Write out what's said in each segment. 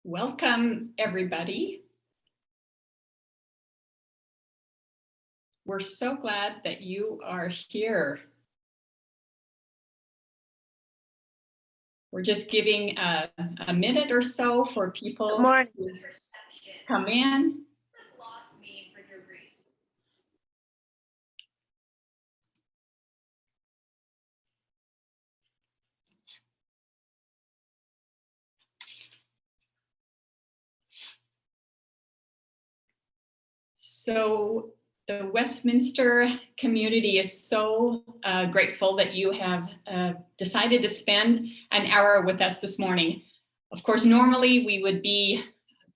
Welcome, everybody. We're so glad that you are here. We're just giving a minute or so for people to come in. So the Westminster community is so grateful that you have decided to spend an hour with us this morning. Of course, normally we would be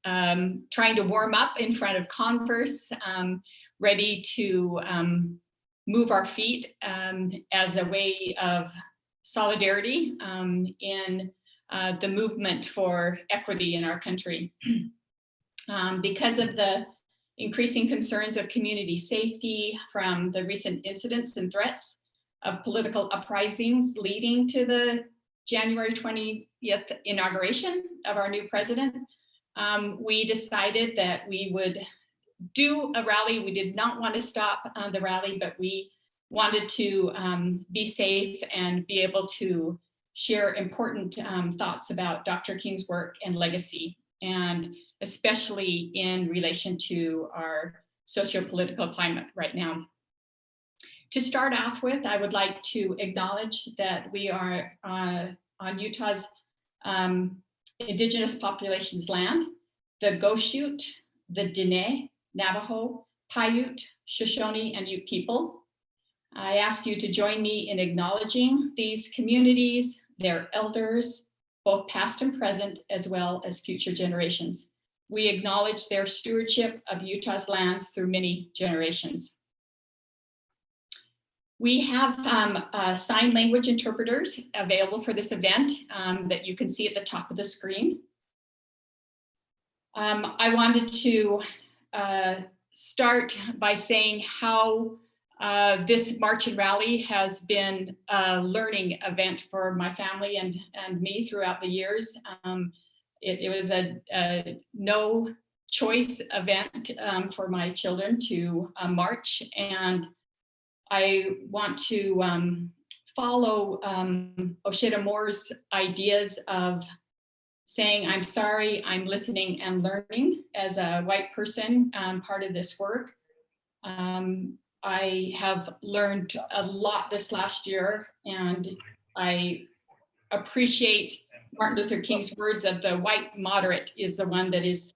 trying to warm up in front of Converse, ready to move our feet as a way of solidarity in the movement for equity in our country. Because of the increasing concerns of community safety from the recent incidents and threats of political uprisings leading to the January 20th inauguration of our new president, we decided that we would do a rally. We did not want to stop the rally, but we wanted to be safe and be able to share important thoughts about Dr. King's work and legacy, and especially in relation to our sociopolitical climate right now. To start off with, I would like to acknowledge that we are on Utah's indigenous populations land, the Goshute, the Diné, Navajo, Paiute, Shoshone, and Ute people. I ask you to join me in acknowledging these communities, their elders, both past and present, as well as future generations. We acknowledge their stewardship of Utah's lands through many generations. We have sign language interpreters available for this event that you can see at the top of the screen. I wanted to start by saying how this march and rally has been a learning event for my family and me throughout the years. It was a no choice event for my children to march, and I want to follow Osheta Moore's ideas of saying, I'm sorry, I'm listening and learning as a white person, part of this work. I have learned a lot this last year, and I appreciate Martin Luther King's words of the white moderate is the one that is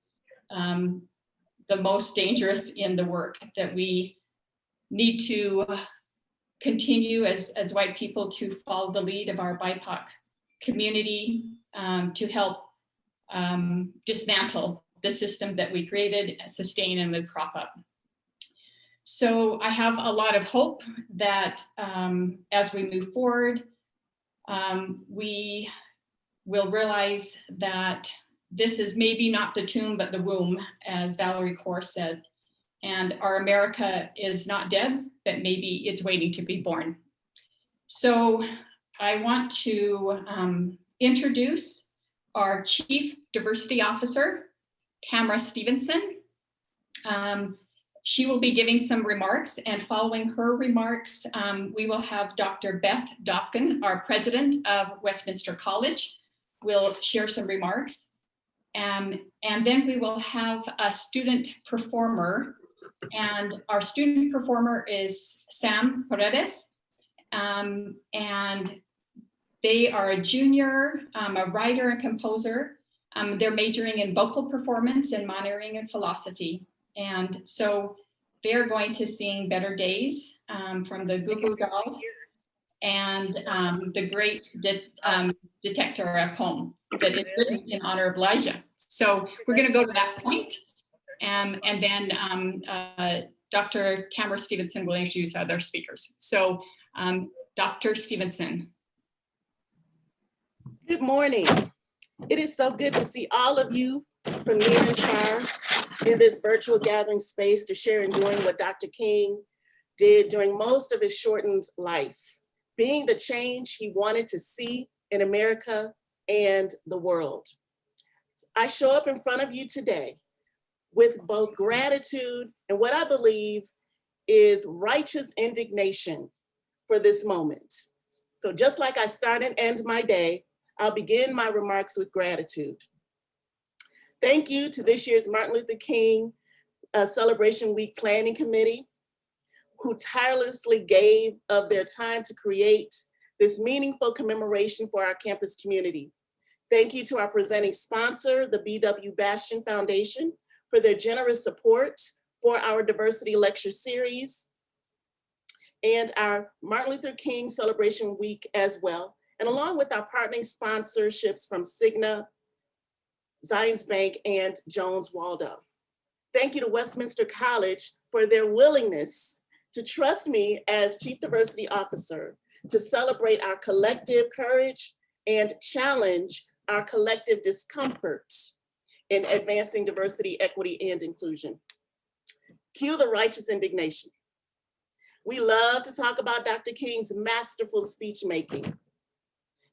the most dangerous in the work, that we need to continue as white people to follow the lead of our BIPOC community to help dismantle the system that we created, sustain, and would prop up. So I have a lot of hope that as we move forward, we will realize that this is maybe not the tomb, but the womb, as Valerie Kaur said. And our America is not dead, but maybe it's waiting to be born. So I want to introduce our Chief Diversity Officer, Tamara Stevenson. She will be giving some remarks, and following her remarks, we will have Dr. Beth Dopkin, our president of Westminster College, will share some remarks. And then we will have a student performer, and our student performer is Sam Paredes, and they are a junior, a writer and composer. They're majoring in vocal performance and minoring in philosophy. And so they're going to sing Better Days from the Goo Goo Dolls and the great Detector at Home that is written in honor of Elijah. So we're going to go to that point, and then Dr. Tamara Stevenson will introduce other speakers. So Dr. Stevenson. Good morning. It is so good to see all of you from near and far in this virtual gathering space to share in doing what Dr. King did during most of his shortened life, being the change he wanted to see in America and the world. I show up in front of you today with both gratitude and what I believe is righteous indignation for this moment. So just like I start and end my day, I'll begin my remarks with gratitude. Thank you to this year's Martin Luther King Celebration Week Planning Committee, who tirelessly gave of their time to create this meaningful commemoration for our campus community. Thank you to our presenting sponsor, the B.W. Bastian Foundation, for their generous support for our diversity lecture series and our Martin Luther King Celebration Week as well, and along with our partnering sponsorships from Cigna, Zions Bank, and Jones Waldo. Thank you to Westminster College for their willingness to trust me as Chief Diversity Officer to celebrate our collective courage and challenge our collective discomfort in advancing diversity, equity, and inclusion. Cue the righteous indignation. We love to talk about Dr. King's masterful speech making,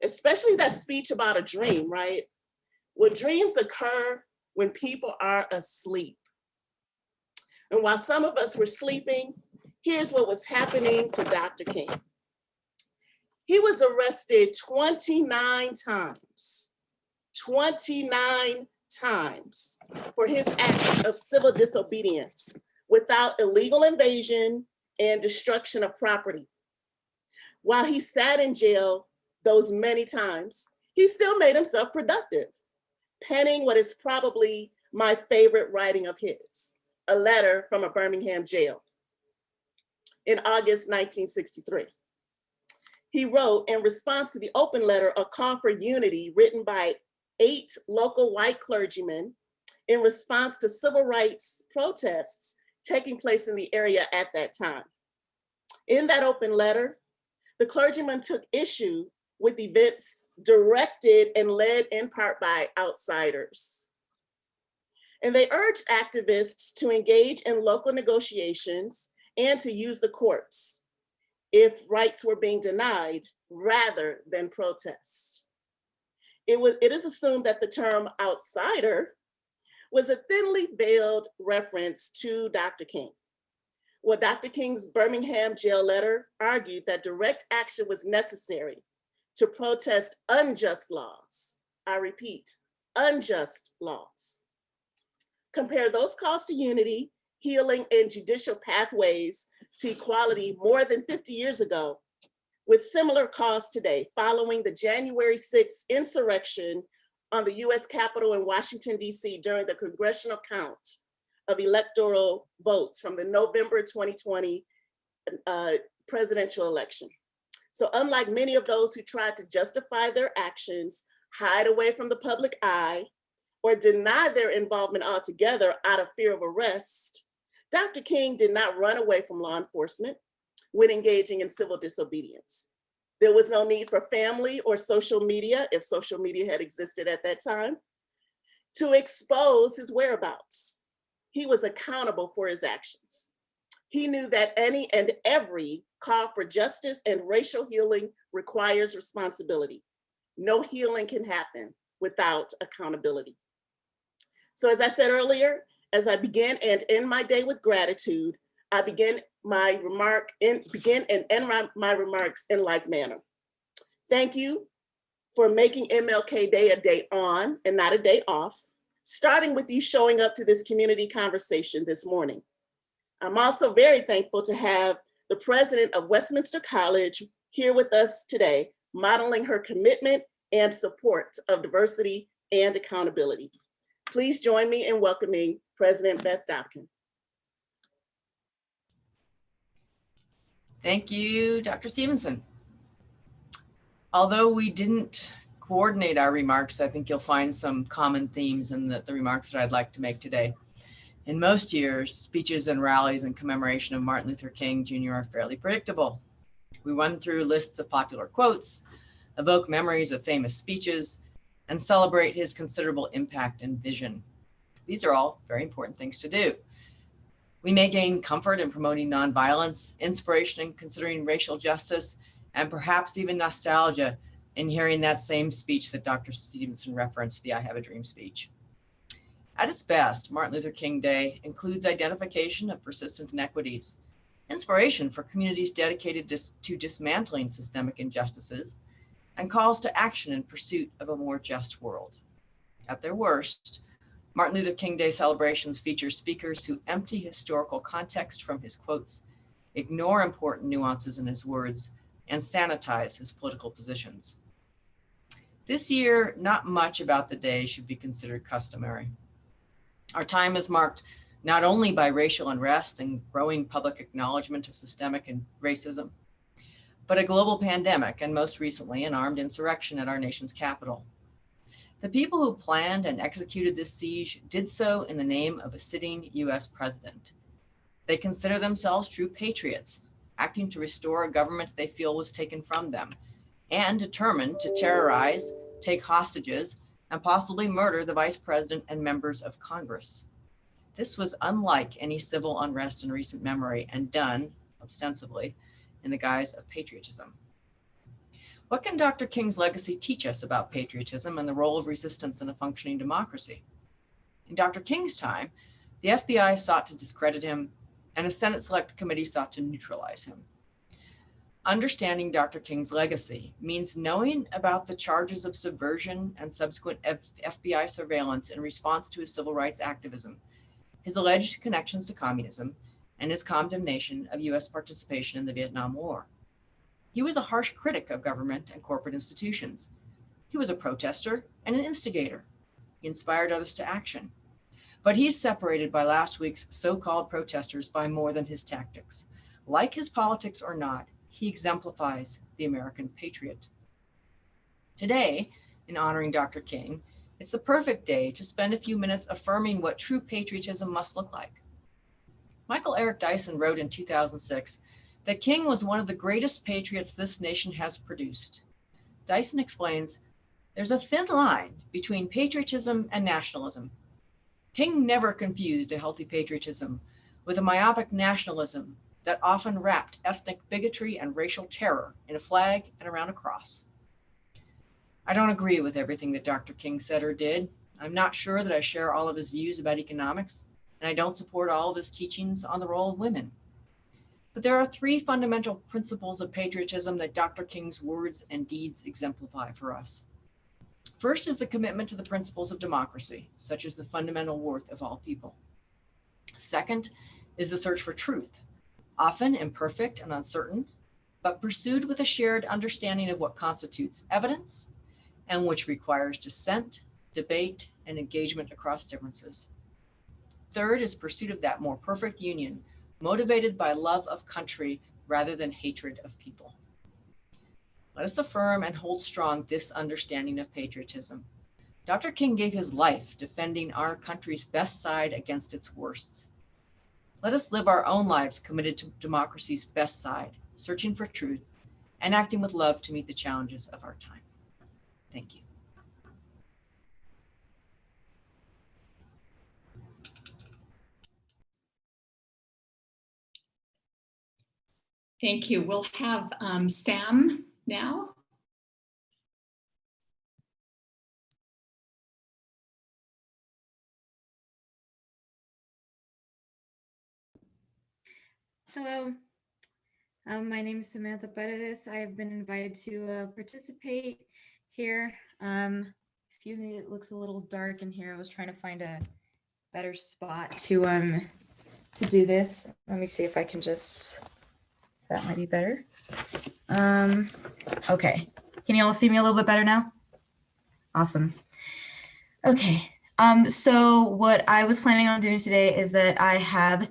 especially that speech about a dream, right? Well, dreams occur when people are asleep. And while some of us were sleeping, here's what was happening to Dr. King. He was arrested 29 times, 29 times for his act of civil disobedience without illegal invasion and destruction of property. While he sat in jail those many times, he still made himself productive, penning what is probably my favorite writing of his, a letter from a Birmingham jail in August 1963. He wrote, in response to the open letter, a call for unity written by 8 local white clergymen in response to civil rights protests taking place in the area at that time. In that open letter, the clergymen took issue with events directed and led in part by outsiders. And they urged activists to engage in local negotiations and to use the courts if rights were being denied rather than protest. It is assumed that the term outsider was a thinly veiled reference to Dr. King. Well, Dr. King's Birmingham jail letter argued that direct action was necessary to protest unjust laws. I repeat, unjust laws. Compare those calls to unity, healing, and judicial pathways to equality more than 50 years ago with similar calls today following the January 6th insurrection on the US Capitol in Washington, DC during the congressional count of electoral votes from the November 2020 presidential election. So unlike many of those who tried to justify their actions, hide away from the public eye, or deny their involvement altogether out of fear of arrest, Dr. King did not run away from law enforcement when engaging in civil disobedience. There was no need for family or social media, if social media had existed at that time, to expose his whereabouts. He was accountable for his actions. He knew that any and every call for justice and racial healing requires responsibility. No healing can happen without accountability. So as I said earlier, as I begin and end my day with gratitude, I begin and end my remarks in like manner. Thank you for making MLK Day a day on and not a day off, starting with you showing up to this community conversation this morning. I'm also very thankful to have the president of Westminster College here with us today, modeling her commitment and support of diversity and accountability. Please join me in welcoming President Beth Dobkin. Thank you, Dr. Stevenson. Although we didn't coordinate our remarks, I think you'll find some common themes in the remarks that I'd like to make today. In most years, speeches and rallies in commemoration of Martin Luther King Jr. are fairly predictable. We run through lists of popular quotes, evoke memories of famous speeches, and celebrate his considerable impact and vision. These are all very important things to do. We may gain comfort in promoting nonviolence, inspiration in considering racial justice, and perhaps even nostalgia in hearing that same speech that Dr. Stevenson referenced, the I Have a Dream speech. At its best, Martin Luther King Day includes identification of persistent inequities, inspiration for communities dedicated to dismantling systemic injustices, and calls to action in pursuit of a more just world. At their worst, Martin Luther King Day celebrations feature speakers who empty historical context from his quotes, ignore important nuances in his words, and sanitize his political positions. This year, not much about the day should be considered customary. Our time is marked not only by racial unrest and growing public acknowledgement of systemic racism, but a global pandemic, and most recently, an armed insurrection at our nation's capital. The people who planned and executed this siege did so in the name of a sitting US president. They consider themselves true patriots, acting to restore a government they feel was taken from them, and determined to terrorize, take hostages, and possibly murder the vice president and members of Congress. This was unlike any civil unrest in recent memory, and done, ostensibly, in the guise of patriotism. What can Dr. King's legacy teach us about patriotism and the role of resistance in a functioning democracy? In Dr. King's time, the FBI sought to discredit him, and a Senate Select Committee sought to neutralize him. Understanding Dr. King's legacy means knowing about the charges of subversion and subsequent FBI surveillance in response to his civil rights activism, his alleged connections to communism, and his condemnation of US participation in the Vietnam War. He was a harsh critic of government and corporate institutions. He was a protester and an instigator. He inspired others to action. But he is separated by last week's so-called protesters by more than his tactics. Like his politics or not, he exemplifies the American patriot. Today, in honoring Dr. King, it's the perfect day to spend a few minutes affirming what true patriotism must look like. Michael Eric Dyson wrote in 2006 that King was one of the greatest patriots this nation has produced. Dyson explains, there's a thin line between patriotism and nationalism. King never confused a healthy patriotism with a myopic nationalism that often wrapped ethnic bigotry and racial terror in a flag and around a cross. I don't agree with everything that Dr. King said or did. I'm not sure that I share all of his views about economics, and I don't support all of his teachings on the role of women. But there are three fundamental principles of patriotism that Dr. King's words and deeds exemplify for us. First is the commitment to the principles of democracy, such as the fundamental worth of all people. Second is the search for truth, often imperfect and uncertain, but pursued with a shared understanding of what constitutes evidence and which requires dissent, debate, and engagement across differences. Third is pursuit of that more perfect union, motivated by love of country rather than hatred of people. Let us affirm and hold strong this understanding of patriotism. Dr. King gave his life defending our country's best side against its worst. Let us live our own lives committed to democracy's best side, searching for truth and acting with love to meet the challenges of our time. Thank you. Thank you. We'll have Sam now. Hello, my name is Samantha Paredes. I have been invited to participate here. Excuse me, it looks a little dark in here. I was trying to find a better spot to do this. Let me see if I can just, that might be better. Okay, can you all see me a little bit better now? Awesome. Okay, so what I was planning on doing today is that I have,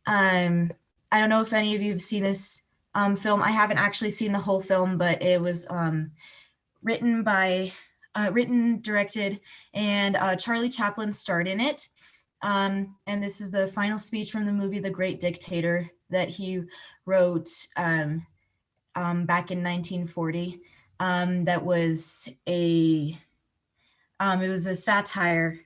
I don't know if any of you have seen this film. I haven't actually seen the whole film, but it was written, directed, and Charlie Chaplin starred in it. And this is the final speech from the movie The Great Dictator that he wrote back in 1940. That was it was a satire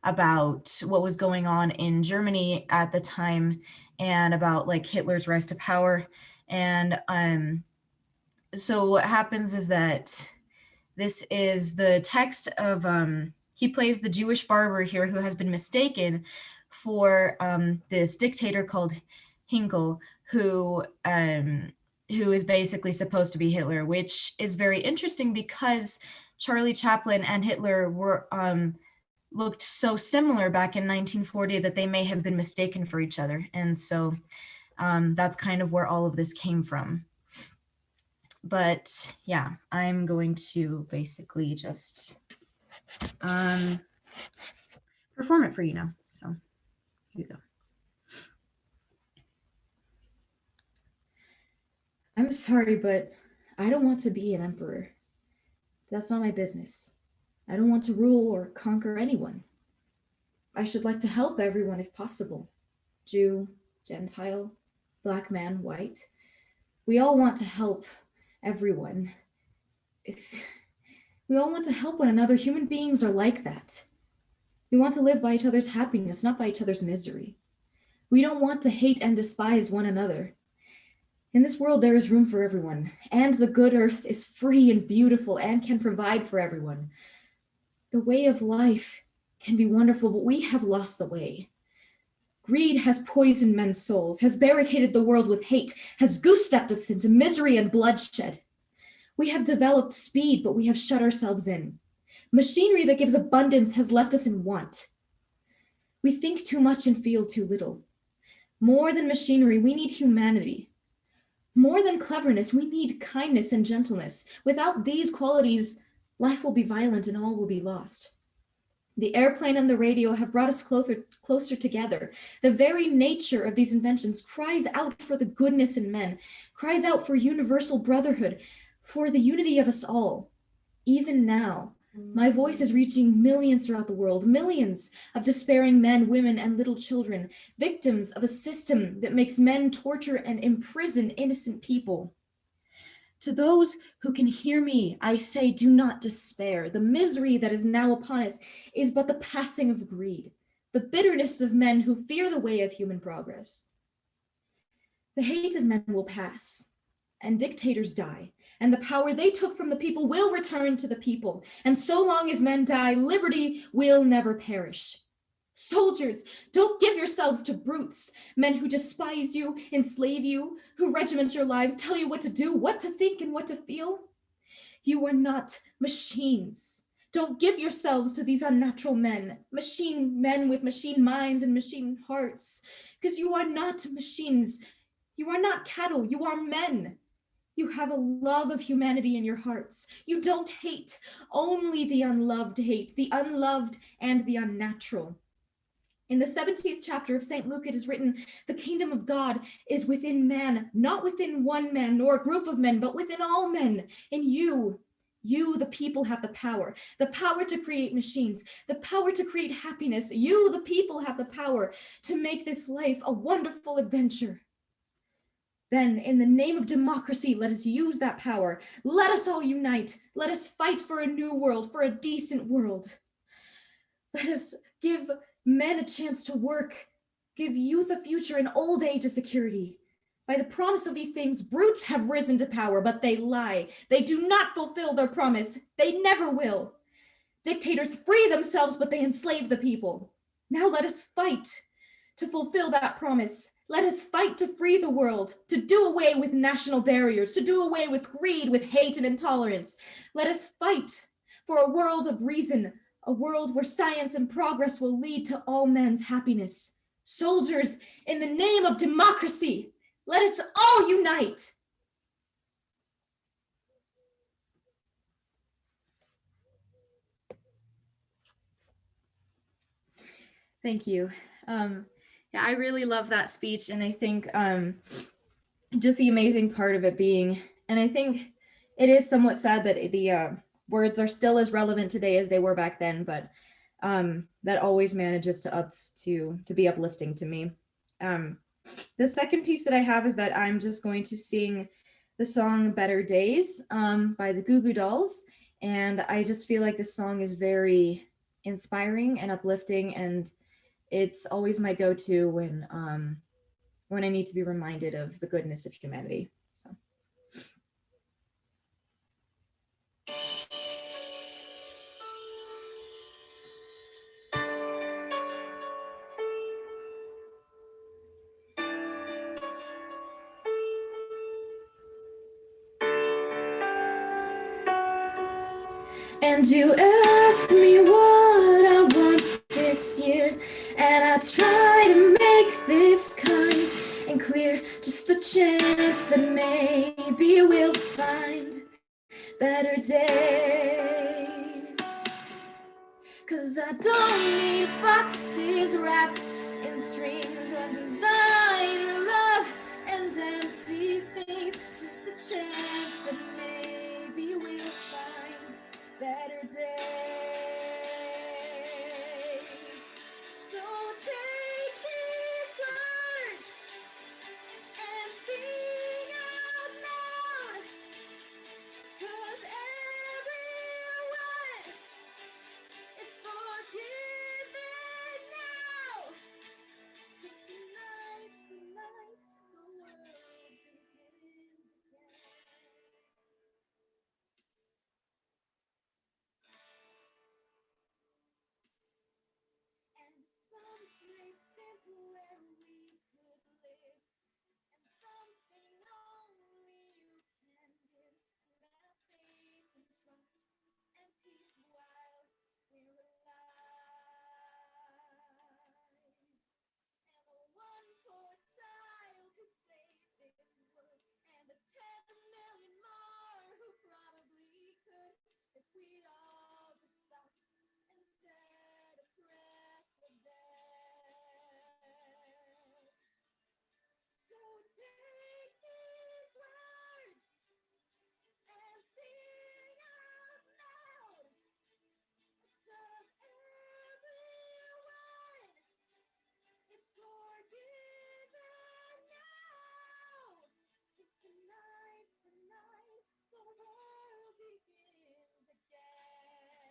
about what was going on in Germany at the time and about like Hitler's rise to power. And so what happens is that this is the text of He plays the Jewish barber here who has been mistaken for this dictator called Hinkle, who is basically supposed to be Hitler, which is very interesting because Charlie Chaplin and Hitler were looked so similar back in 1940 that they may have been mistaken for each other. And so that's kind of where all of this came from. But yeah, I'm going to basically just perform it for you now. So here you go. I'm sorry, but I don't want to be an emperor. That's not my business. I don't want to rule or conquer anyone. I should like to help everyone if possible. Jew, Gentile, Black man, white. We all want to help everyone. We all want to help one another. Human beings are like that. We want to live by each other's happiness, not by each other's misery. We don't want to hate and despise one another. In this world, there is room for everyone, and the good earth is free and beautiful and can provide for everyone. The way of life can be wonderful, but we have lost the way. Greed has poisoned men's souls, has barricaded the world with hate, has goose-stepped us into misery and bloodshed. We have developed speed, but we have shut ourselves in. Machinery that gives abundance has left us in want. We think too much and feel too little. More than machinery, we need humanity. More than cleverness, we need kindness and gentleness. Without these qualities, life will be violent and all will be lost. The airplane and the radio have brought us closer together. The very nature of these inventions cries out for the goodness in men, cries out for universal brotherhood, for the unity of us all. Even now, my voice is reaching millions throughout the world, millions of despairing men, women, and little children, victims of a system that makes men torture and imprison innocent people. To those who can hear me, I say, do not despair. The misery that is now upon us is but the passing of greed, the bitterness of men who fear the way of human progress. The hate of men will pass, and dictators die, and the power they took from the people will return to the people. And so long as men die, liberty will never perish. Soldiers, don't give yourselves to brutes, men who despise you, enslave you, who regiment your lives, tell you what to do, what to think, and what to feel. You are not machines. Don't give yourselves to these unnatural men with machine minds and machine hearts, because you are not machines. You are not cattle, you are men. You have a love of humanity in your hearts. You don't hate, only the unloved hate, the unloved and the unnatural. In the 17th chapter of St. Luke, it is written, the kingdom of God is within man, not within one man nor a group of men, but within all men. In you, the people, have the power to create machines, the power to create happiness. You, the people, have the power to make this life a wonderful adventure. Then, in the name of democracy, let us use that power. Let us all unite. Let us fight for a new world, for a decent world. Let us give men a chance to work, give youth a future and old age a security. By the promise of these things, brutes have risen to power, but they lie. They do not fulfill their promise. They never will. Dictators free themselves, but they enslave the people. Now let us fight to fulfill that promise. Let us fight to free the world, to do away with national barriers, to do away with greed, with hate and intolerance. Let us fight for a world of reason, a world where science and progress will lead to all men's happiness. Soldiers, in the name of democracy, let us all unite. Thank you. Yeah, I really love that speech, and I think just the amazing part of it being, and I think it is somewhat sad that the words are still as relevant today as they were back then, but that always manages to be uplifting to me. The second piece that I have is that I'm just going to sing the song Better Days by the Goo Goo Dolls, and I just feel like this song is very inspiring and uplifting, and it's always my go-to when I need to be reminded of the goodness of humanity. So. And you ask me what I want this year, and I try to make this kind and clear, just the chance that maybe we'll find better days. 'Cause I don't need boxes wrapped in strings or designer love and empty things, just the chance that maybe we'll find better days. So take these words and sing out loud, 'cause everyone is forgiven now. 'Cause tonight's the night the world begins again. And someplace simple where we could live, and something only you can give, and that's faith and trust and peace while we're alive. And the one poor child who saved this world, and there's 10 million more who probably could, if we all just stopped and said a prayer for them. So take these words and sing out loud, 'cause everyone is forgiven now. 'Cause tonight's the night the world begins again.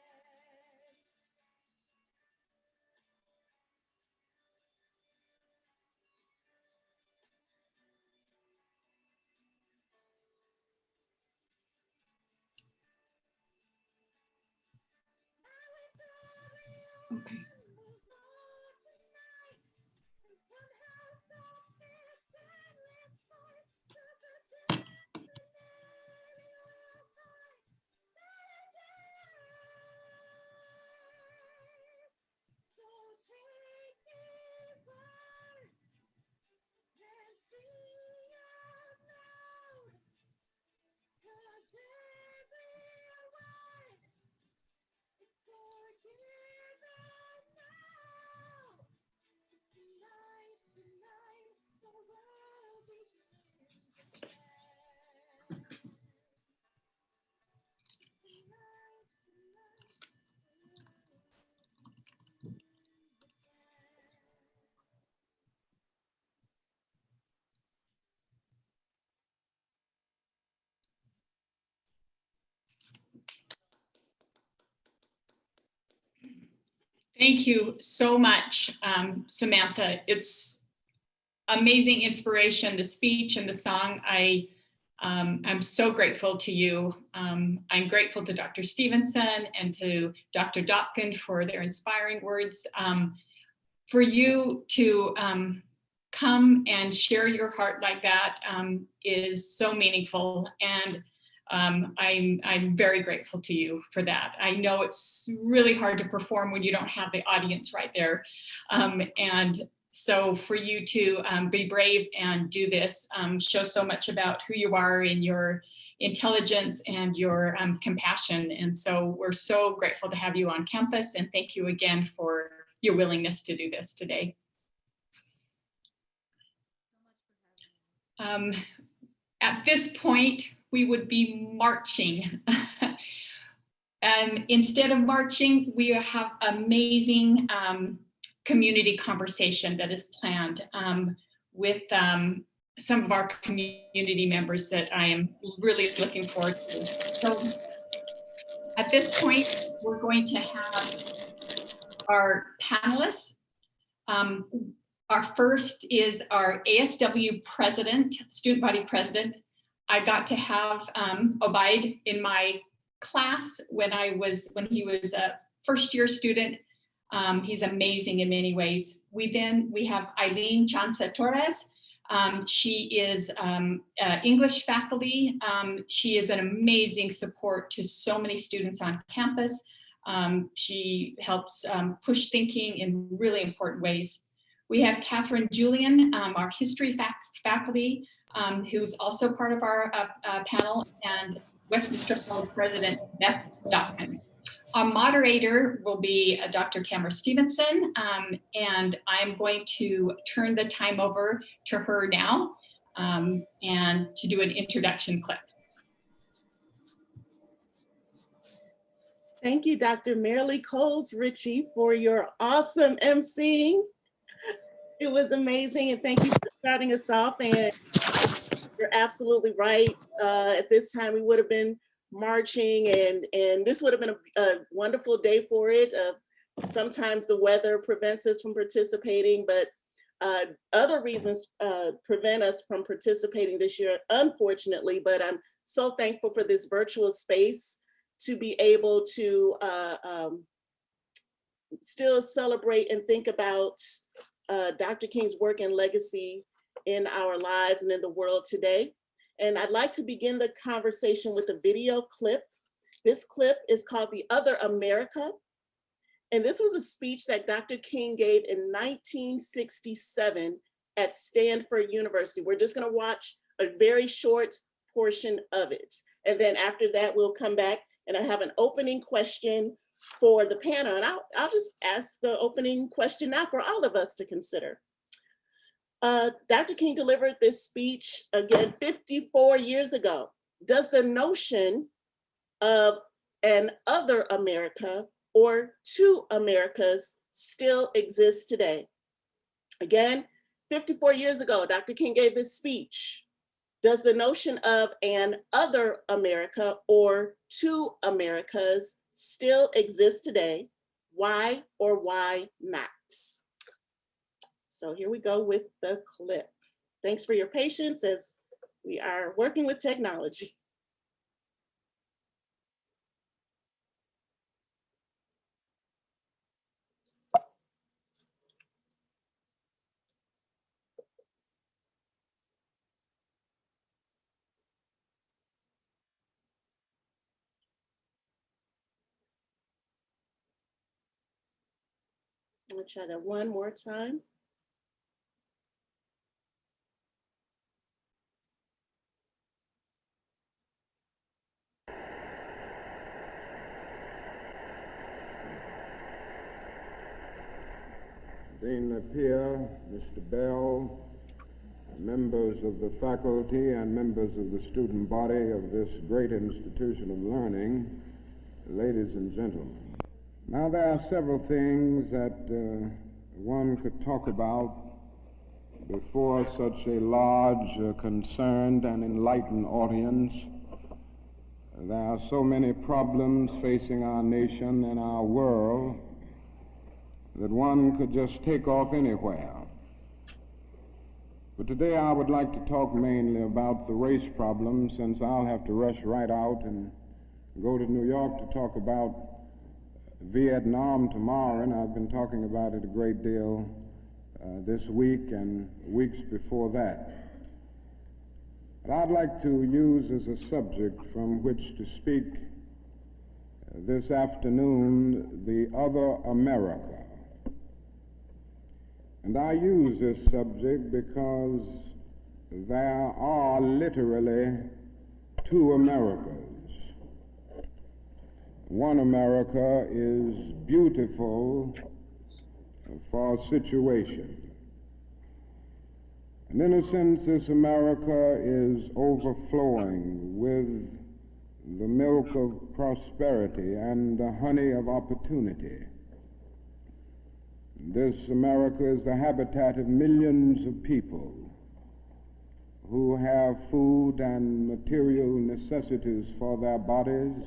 I wish everyone Okay. was home tonight and somehow stop this endless fight. 'Cause the chance that maybe we'll find better days. So take these words and sing out loud, 'cause everyone is forgiven now. 'Cause tonight's the night the world begins again. 'Cause tonight's the night the world begins again. Thank you so much, Samantha. It's amazing inspiration, the speech and the song. I'm so grateful to you. I'm grateful to Dr. Stevenson and to Dr. Dopkin for their inspiring words. For you to come and share your heart like that is so meaningful, and I'm very grateful to you for that. I know it's really hard to perform when you don't have the audience right there, and so for you to be brave and do this shows so much about who you are and your intelligence and your compassion. And so we're so grateful to have you on campus, and thank you again for your willingness to do this today. At this point, we would be marching. And instead of marching, we have amazing community conversation that is planned with some of our community members that I am really looking forward to. So at this point, we're going to have our panelists. Our first is our ASW president, student body president. I got to have Obaid in my class when he was a first year student. He's amazing in many ways. We have Eileen Chanza Torres. She is English faculty. She is an amazing support to so many students on campus. She helps push thinking in really important ways. We have Catherine Julian, our history faculty, who's also part of our panel, and Westminster College President Beth Duckman. Our moderator will be Dr. Cameron Stevenson, and I'm going to turn the time over to her now and to do an introduction clip. Thank you, Dr. Marilee Coles-Ritchie, for your awesome emceeing. It was amazing, and thank you for starting us off. And you're absolutely right. At this time, we would have been marching, and this would have been a wonderful day for it. Sometimes the weather prevents us from participating, but other reasons prevent us from participating this year, unfortunately. But I'm so thankful for this virtual space to be able to still celebrate and think about Dr. King's work and legacy in our lives and in the world today. And I'd like to begin the conversation with a video clip. This clip is called "The Other America." And this was a speech that Dr. King gave in 1967 at Stanford University. We're just gonna watch a very short portion of it. And then after that, we'll come back and I have an opening question for the panel. And I'll just ask the opening question now for all of us to consider. Dr. King delivered this speech again 54 years ago. Does the notion of an other America or two Americas still exist today? Again, 54 years ago, Dr. King gave this speech. Does the notion of an other America or two Americas still exist today? Why or why not? So here we go with the clip. Thanks for your patience as we are working with technology. I'm gonna try that one more time. Dean Napier, Mr. Bell, members of the faculty and members of the student body of this great institution of learning, ladies and gentlemen. Now, there are several things that one could talk about before such a large, concerned, and enlightened audience. There are so many problems facing our nation and our world that one could just take off anywhere. But today I would like to talk mainly about the race problem, since I'll have to rush right out and go to New York to talk about Vietnam tomorrow, and I've been talking about it a great deal this week and weeks before that. But I'd like to use as a subject from which to speak this afternoon the other America. And I use this subject because there are literally two Americas. One America is beautiful for situation. And in a sense, this America is overflowing with the milk of prosperity and the honey of opportunity. This America is the habitat of millions of people who have food and material necessities for their bodies,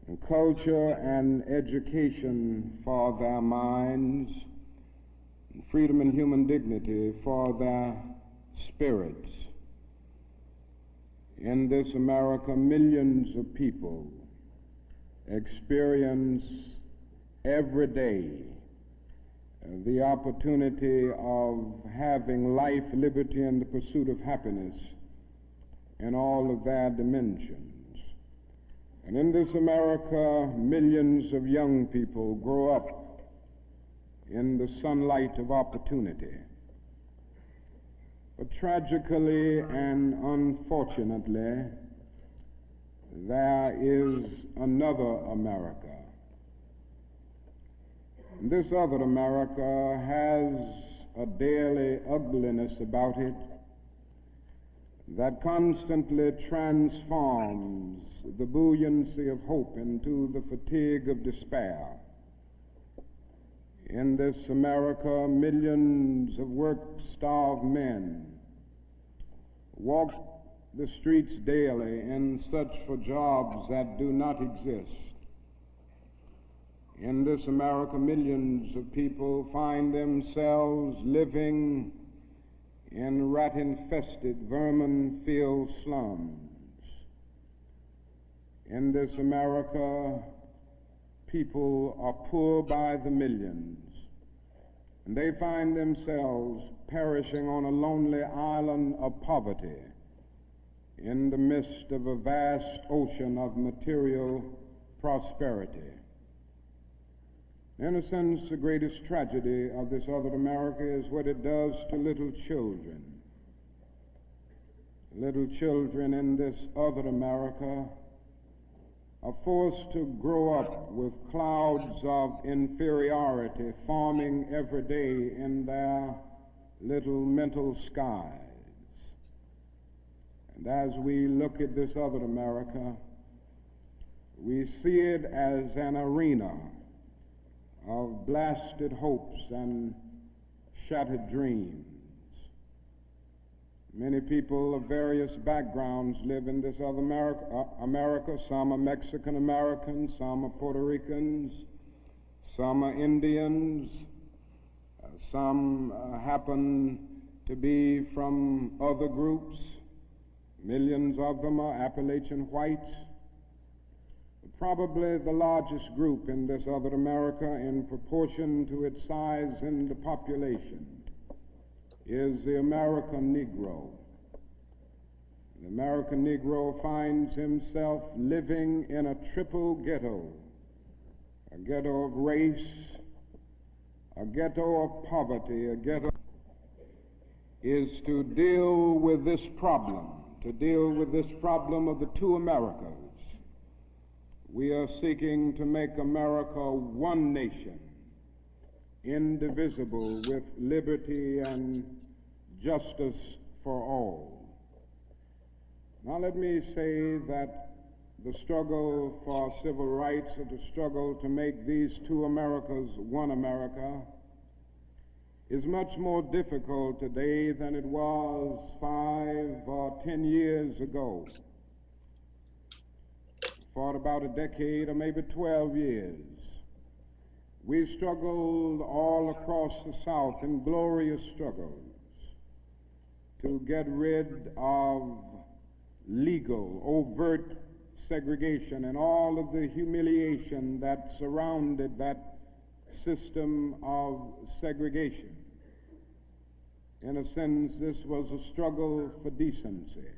and culture and education for their minds, and freedom and human dignity for their spirits. In this America, millions of people experience every day the opportunity of having life, liberty, and the pursuit of happiness in all of their dimensions. And in this America, millions of young people grow up in the sunlight of opportunity. But tragically and unfortunately, there is another America. This other America has a daily ugliness about it that constantly transforms the buoyancy of hope into the fatigue of despair. In this America, millions of work-starved men walk the streets daily in search for jobs that do not exist. In this America, millions of people find themselves living in rat-infested, vermin-filled slums. In this America, people are poor by the millions, and they find themselves perishing on a lonely island of poverty in the midst of a vast ocean of material prosperity. In a sense, the greatest tragedy of this other America is what it does to little children. Little children in this other America are forced to grow up with clouds of inferiority forming every day in their little mental skies. And as we look at this other America, we see it as an arena of blasted hopes and shattered dreams. Many people of various backgrounds live in this other America. Some are Mexican Americans, some are Puerto Ricans, some are Indians, some happen to be from other groups. Millions of them are Appalachian whites. Probably the largest group in this other America in proportion to its size in the population is the American Negro. The American Negro finds himself living in a triple ghetto, a ghetto of race, a ghetto of poverty, a ghetto is to deal with this problem of the two Americas. We are seeking to make America one nation, indivisible, with liberty and justice for all. Now let me say that the struggle for civil rights, or the struggle to make these two Americas one America, is much more difficult today than it was 5 or 10 years ago. For about a decade or maybe 12 years, we struggled all across the South in glorious struggles to get rid of legal, overt segregation and all of the humiliation that surrounded that system of segregation. In a sense, this was a struggle for decency.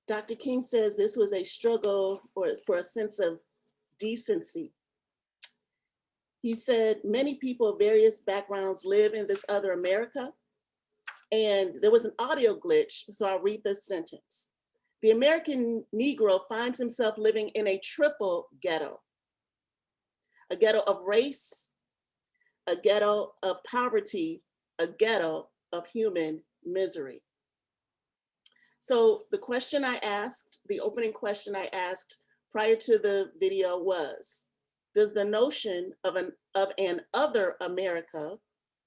Dr. King says this was a struggle for a sense of decency. He said many people of various backgrounds live in this other America, and there was an audio glitch, so I'll read this sentence. The American Negro finds himself living in a triple ghetto: a ghetto of race, a ghetto of poverty, a ghetto of human misery. So the question I asked, the opening question I asked prior to the video was, does the notion of an other America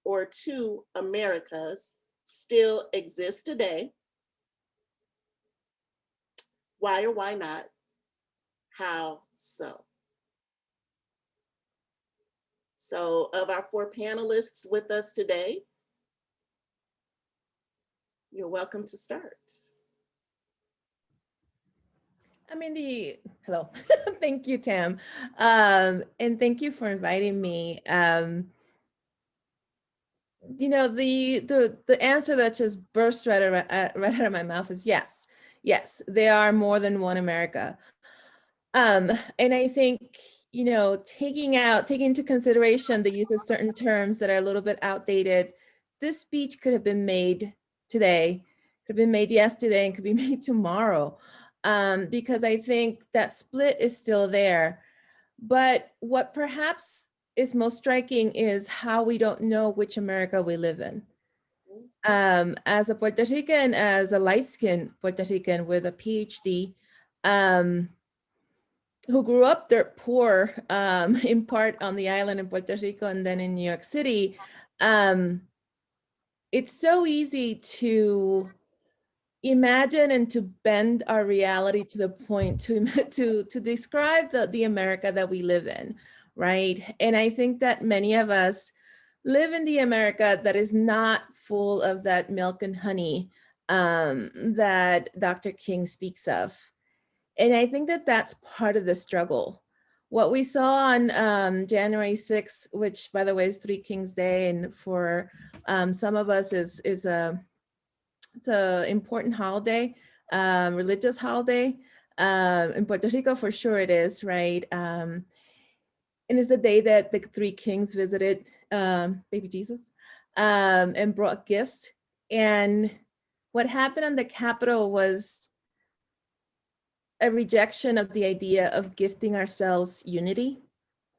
or two Americas still exist today? Why or why not? How so? So of our 4 panelists with us today, you're welcome to start. Hello, thank you, Tam. And thank you for inviting me. The answer that just burst right out of my mouth is yes. Yes, there are more than one America. And I think, taking into consideration the use of certain terms that are a little bit outdated, this speech could have been made today, could have been made yesterday, and could be made tomorrow. Because I think that split is still there. But what perhaps is most striking is how we don't know which America we live in. As a Puerto Rican, as a light-skinned Puerto Rican with a PhD, who grew up dirt poor, in part on the island in Puerto Rico and then in New York City, it's so easy to imagine and to bend our reality to the point to describe the America that we live in, right? And I think that many of us live in the America that is not full of that milk and honey that Dr. King speaks of. And I think that that's part of the struggle. What we saw on January 6th, which by the way is Three Kings Day, and for some of us it's an important holiday, religious holiday. In Puerto Rico, for sure it is, right? And it's the day that the three kings visited baby Jesus and brought gifts. And what happened on the Capitol was a rejection of the idea of gifting ourselves unity.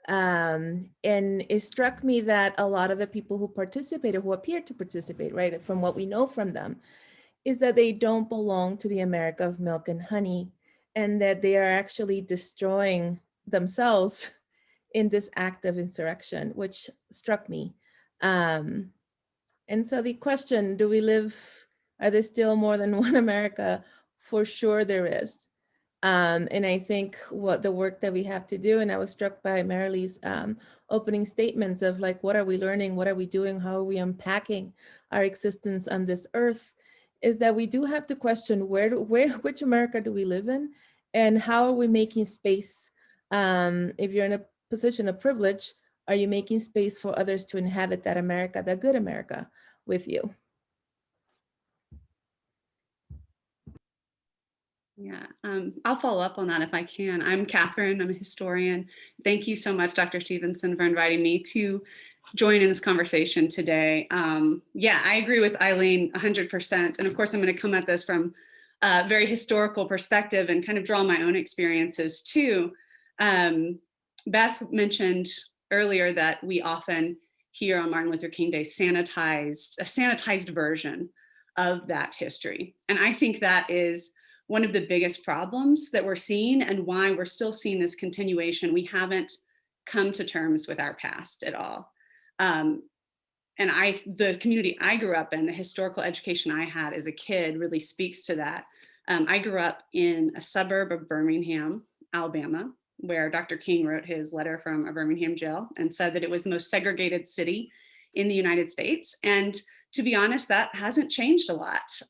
And it struck me that a lot of the people who participated, who appeared to participate, right, from what we know from them, is that they don't belong to the America of milk and honey, and that they are actually destroying themselves in this act of insurrection, which struck me. And so the question, are there still more than one America? For sure there is. And I think what the work that we have to do, and I was struck by Marilee's opening statements of like, what are we learning? What are we doing? How are we unpacking our existence on this earth? Is that we do have to question which America do we live in, and how are we making space? If you're in a position of privilege, are you making space for others to inhabit that America, that good America, with you? Yeah, I'll follow up on that if I can. I'm Catherine, I'm a historian. Thank you so much, Dr. Stevenson, for inviting me to join in this conversation today. Yeah, I agree with Eileen 100%. And of course, I'm going to come at this from a very historical perspective and kind of draw my own experiences too. Beth mentioned earlier that we often hear on Martin Luther King Day a sanitized version of that history. And I think that is one of the biggest problems that we're seeing and why we're still seeing this continuation. We haven't come to terms with our past at all. And the community I grew up in, the historical education I had as a kid really speaks to that. I grew up in a suburb of Birmingham, Alabama, where Dr. King wrote his letter from a Birmingham jail and said that it was the most segregated city in the United States. And to be honest, that hasn't changed a lot.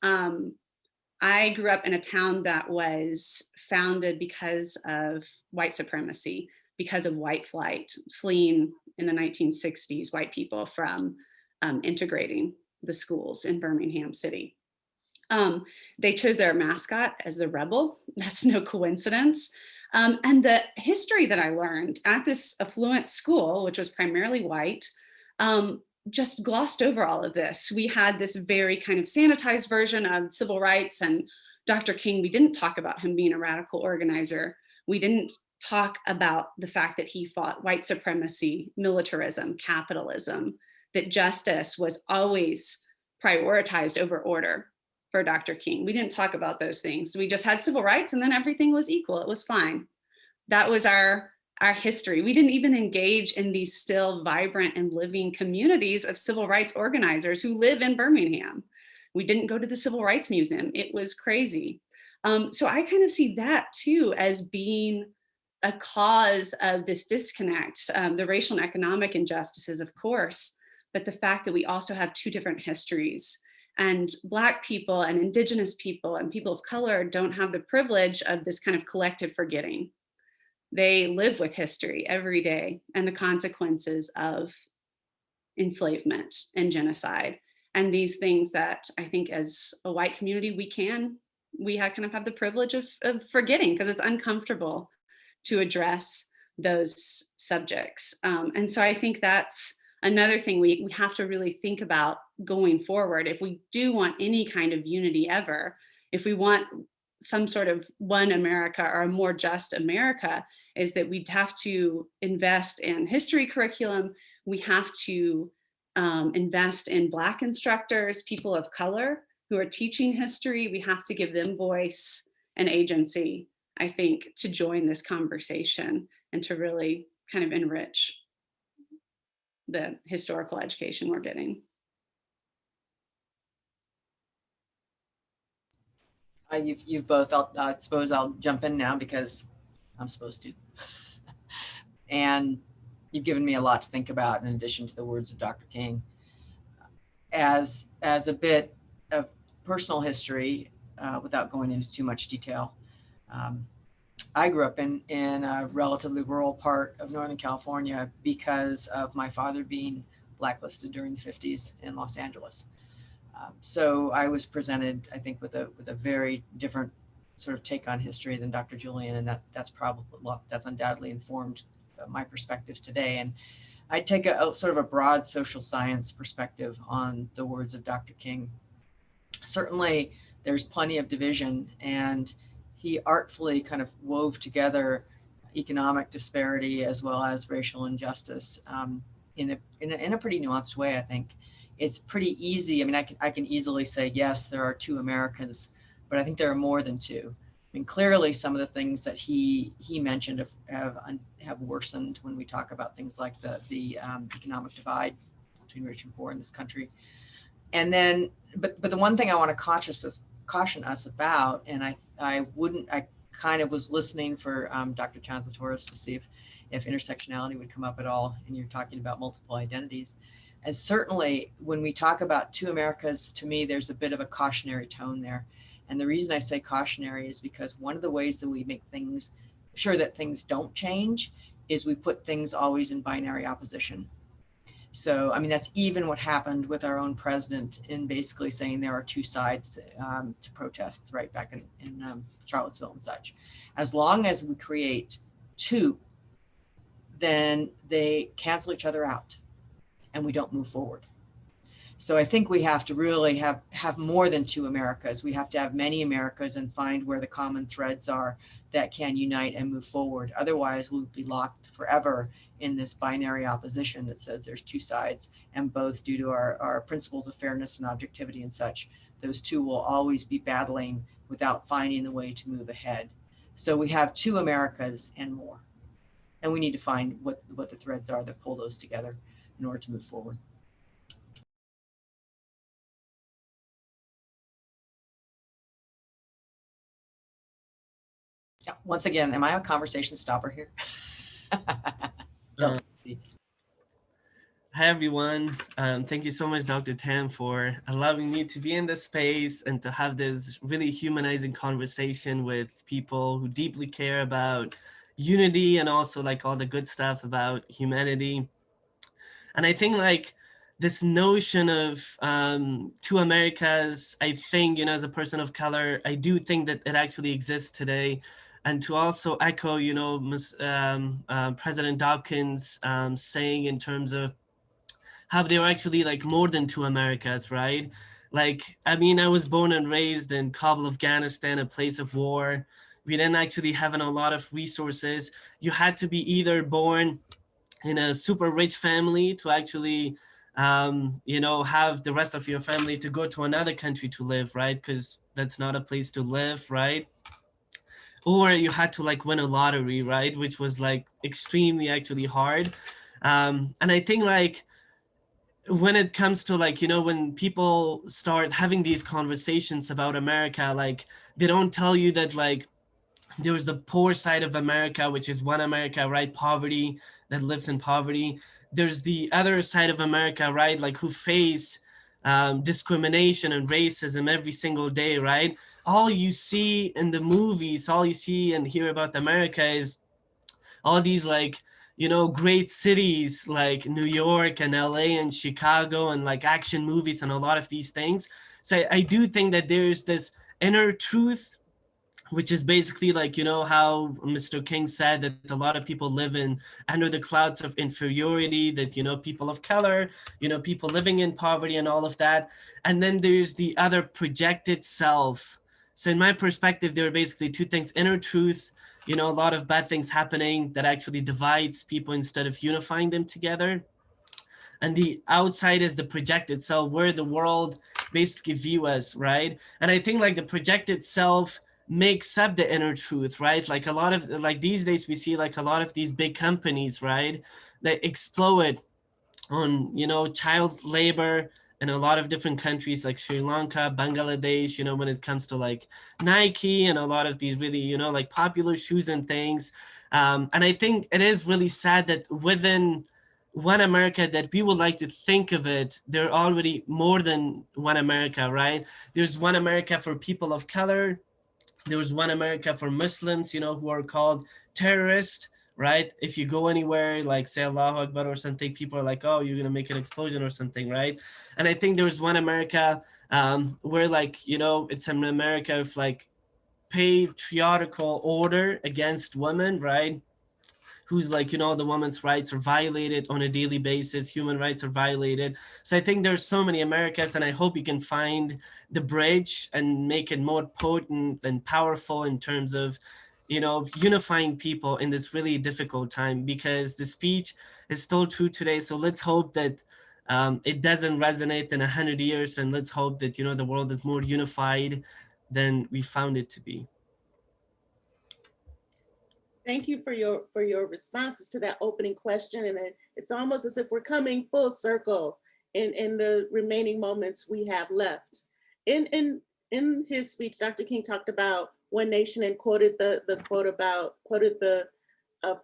I grew up in a town that was founded because of white supremacy, because of white flight, fleeing in the 1960s, white people from integrating the schools in Birmingham City. They chose their mascot as the rebel. That's no coincidence. And the history that I learned at this affluent school, which was primarily white, just glossed over all of this. We had this very kind of sanitized version of civil rights, and Dr. King, we didn't talk about him being a radical organizer. We didn't talk about the fact that he fought white supremacy, militarism, capitalism, that justice was always prioritized over order for Dr. King. We didn't talk about those things. We just had civil rights and then everything was equal. It was fine. That was our history. We didn't even engage in these still vibrant and living communities of civil rights organizers who live in Birmingham. We didn't go to the Civil Rights Museum. It was crazy. So I kind of see that too as being a cause of this disconnect, the racial and economic injustices, of course, but the fact that we also have two different histories. And Black people and Indigenous people and people of color don't have the privilege of this kind of collective forgetting. They live with history every day and the consequences of enslavement and genocide. And these things that I think as a white community, we kind of have the privilege of forgetting, because it's uncomfortable to address those subjects. And so I think that's another thing we have to really think about going forward. If we do want any kind of unity ever, if we want some sort of one America or a more just America, is that we'd have to invest in history curriculum. We have to invest in Black instructors, people of color who are teaching history. We have to give them voice and agency, I think, to join this conversation and to really kind of enrich the historical education we're getting. You've both, I suppose I'll jump in now because I'm supposed to. And you've given me a lot to think about in addition to the words of Dr. King. As a bit of personal history, without going into too much detail, I grew up in a relatively rural part of Northern California because of my father being blacklisted during the 50s in Los Angeles. So I was presented, I think, with a very different sort of take on history than Dr. Julian, and that's undoubtedly informed my perspectives today. And I take a sort of a broad social science perspective on the words of Dr. King. Certainly, there's plenty of division, and he artfully kind of wove together economic disparity as well as racial injustice in a pretty nuanced way, I think. It's pretty easy. I mean, I can easily say, yes, there are two Americans, but I think there are more than two. I mean, clearly some of the things that he mentioned have worsened when we talk about things like the economic divide between rich and poor in this country. And then, but the one thing I want to caution us about, and I kind of was listening for Dr. Chanzlatoris to see if intersectionality would come up at all, and you're talking about multiple identities. And certainly when we talk about two Americas, to me, there's a bit of a cautionary tone there. And the reason I say cautionary is because one of the ways that we make sure that things don't change is we put things always in binary opposition. So, I mean, that's even what happened with our own president in basically saying there are two sides to protests, right, back in Charlottesville and such. As long as we create two, then they cancel each other out and we don't move forward. So I think we have to really have more than two Americas. We have to have many Americas and find where the common threads are that can unite and move forward. Otherwise, we'll be locked forever in this binary opposition that says there's two sides, and both due to our principles of fairness and objectivity and such, those two will always be battling without finding the way to move ahead. So we have two Americas and more, and we need to find what the threads are that pull those together in order to move forward. Yeah, once again, am I a conversation stopper here? Hi everyone. Thank you so much, Dr. Tam, for allowing me to be in this space and to have this really humanizing conversation with people who deeply care about unity and also like all the good stuff about humanity. And I think like this notion of two Americas, I think, you know, as a person of color, I do think that it actually exists today. And to also echo, you know, President Dawkins saying in terms of how they were actually like more than two Americas, right? Like, I mean, I was born and raised in Kabul, Afghanistan, a place of war. We didn't actually have a lot of resources. You had to be either born in a super rich family to actually, you know, have the rest of your family to go to another country to live, right? Because that's not a place to live, right? Or you had to like win a lottery, right? Which was like extremely actually hard. And I think like when it comes to like, you know, when people start having these conversations about America, like they don't tell you that like there's the poor side of America, which is one America, right? Poverty, that lives in poverty. There's the other side of America, right? Like who face discrimination and racism every single day, right? All you see in the movies, all you see and hear about America is all these like, you know, great cities like New York and LA and Chicago and like action movies and a lot of these things. So I do think that there's this inner truth, which is basically like, you know, how Mr. King said that a lot of people live in under the clouds of inferiority, that, you know, people of color, you know, people living in poverty and all of that. And then there's the other projected self. So in my perspective, there are basically two things: inner truth, you know, a lot of bad things happening that actually divides people instead of unifying them together. And the outside is the projected self, where the world basically view us, right? And I think like the projected self makes up the inner truth, right? Like a lot of, like these days we see like a lot of these big companies, right, that explode on, you know, child labor in a lot of different countries like Sri Lanka, Bangladesh, you know, when it comes to like Nike and a lot of these really, you know, like popular shoes and things. And I think it is really sad that within one America that we would like to think of it, there are already more than one America, right? There's one America for people of color. There was one America for Muslims, you know, who are called terrorists, right? If you go anywhere, like say Allahu Akbar or something, people are like, oh, you're going to make an explosion or something, right? And I think there was one America where like, you know, it's an America of like patriarchal order against women, right? Who's like, you know, the women's rights are violated on a daily basis, human rights are violated. So I think there's so many Americas, and I hope you can find the bridge and make it more potent and powerful in terms of, you know, unifying people in this really difficult time, because the speech is still true today. So let's hope that it doesn't resonate in 100 years, and let's hope that, you know, the world is more unified than we found it to be. Thank you for your responses to that opening question. And it's almost as if we're coming full circle in the remaining moments we have left. In his speech, Dr. King talked about One Nation and quoted the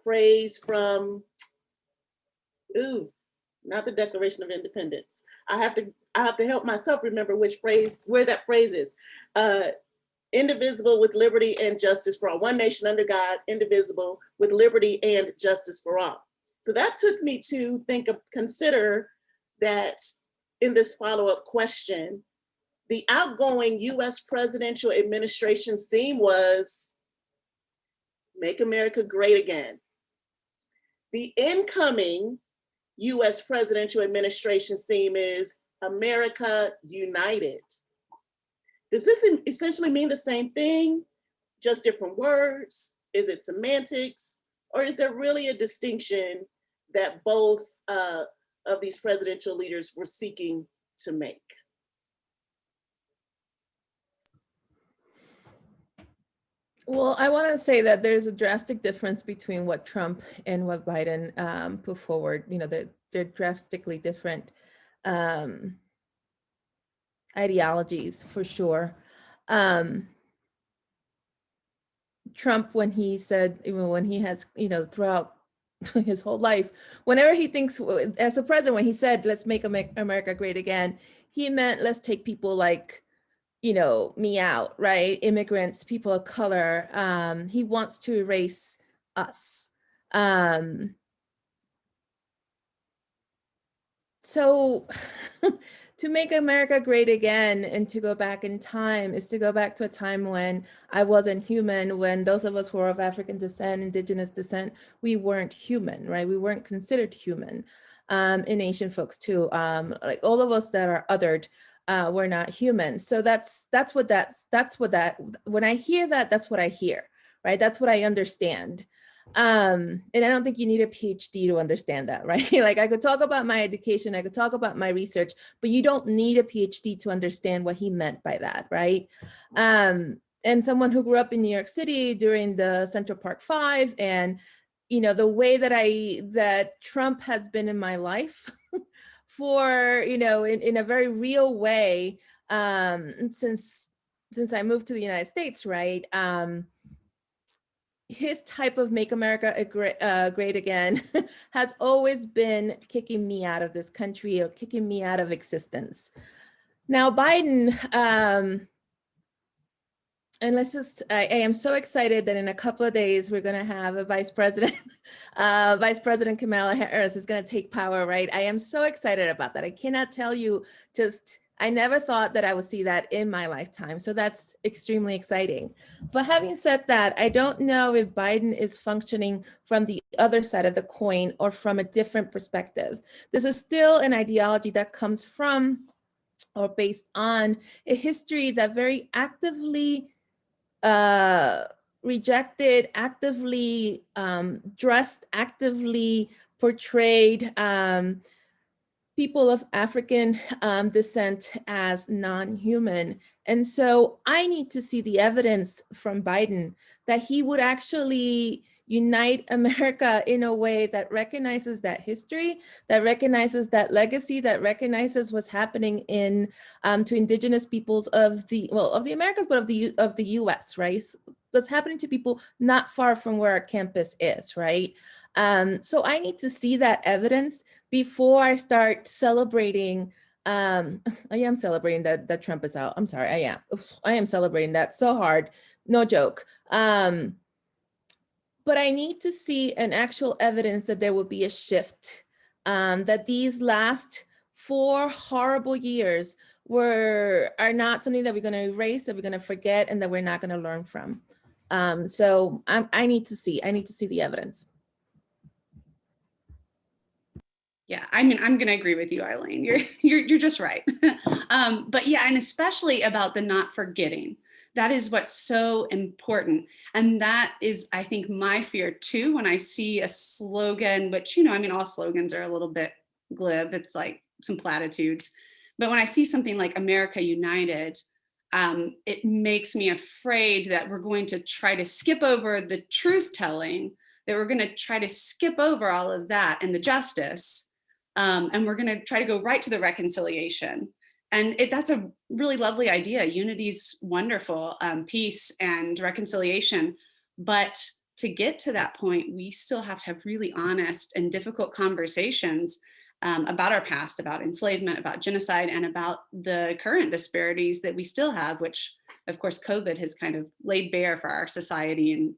phrase from, not the Declaration of Independence. I have to help myself remember where that phrase is. Indivisible with liberty and justice for all. One nation under God, indivisible with liberty and justice for all. So that took me to consider that in this follow-up question, the outgoing US presidential administration's theme was Make America Great Again. The incoming US presidential administration's theme is America United. Does this essentially mean the same thing, just different words? Is it semantics? Or is there really a distinction that both of these presidential leaders were seeking to make? Well, I want to say that there's a drastic difference between what Trump and what Biden put forward. You know, they're drastically different ideologies, for sure. Trump, when he said, even when he has, you know, throughout his whole life, whenever he thinks, as a president, when he said, let's make America great again, he meant let's take people like, you know, me out, right? Immigrants, people of color. He wants to erase us. So to make America great again and to go back in time is to go back to a time when I wasn't human, when those of us who are of African descent, indigenous descent, we weren't human, right? We weren't considered human. And Asian folks too, like all of us that are othered, we're not human. So when I hear that, that's what I hear, right? That's what I understand. And I don't think you need a PhD to understand that, right? Like I could talk about my education, I could talk about my research, but you don't need a PhD to understand what he meant by that, right? And someone who grew up in New York City during the Central Park Five, and you know, the way that Trump has been in my life for, you know, in a very real way, since I moved to the United States, right? His type of Make America Great Again has always been kicking me out of this country or kicking me out of existence. Now, Biden, and let's just, I am so excited that in a couple of days, we're going to have a vice president, Vice President Kamala Harris is going to take power, right? I am so excited about that. I cannot tell you, just, I never thought that I would see that in my lifetime. So that's extremely exciting. But having said that, I don't know if Biden is functioning from the other side of the coin or from a different perspective. This is still an ideology that comes from or based on a history that very actively rejected, actively dressed, actively portrayed people of African descent as non-human. And so I need to see the evidence from Biden that he would actually unite America in a way that recognizes that history, that recognizes that legacy, that recognizes what's happening in to indigenous peoples of the Americas, but of the US, right? What's happening to people not far from where our campus is, right? So I need to see that evidence before I start celebrating. I am celebrating that Trump is out. I'm sorry, I am celebrating that so hard, no joke. But I need to see an actual evidence that there will be a shift, that these last 4 horrible years are not something that we're going to erase, that we're going to forget, and that we're not going to learn from. So I need to see the evidence. Yeah, I mean, I'm going to agree with you, Eileen. You're just right. But yeah, and especially about the not forgetting. That is what's so important. And that is, I think, my fear too, when I see a slogan, which, I mean, all slogans are a little bit glib. It's like some platitudes. But when I see something like America United, it makes me afraid that we're going to try to skip over the truth telling, that we're going to try to skip over all of that and the justice. And we're going to try to go right to the reconciliation. And that's a really lovely idea. Unity's wonderful, peace and reconciliation. But to get to that point, we still have to have really honest and difficult conversations about our past, about enslavement, about genocide, and about the current disparities that we still have, which, of course, COVID has kind of laid bare for our society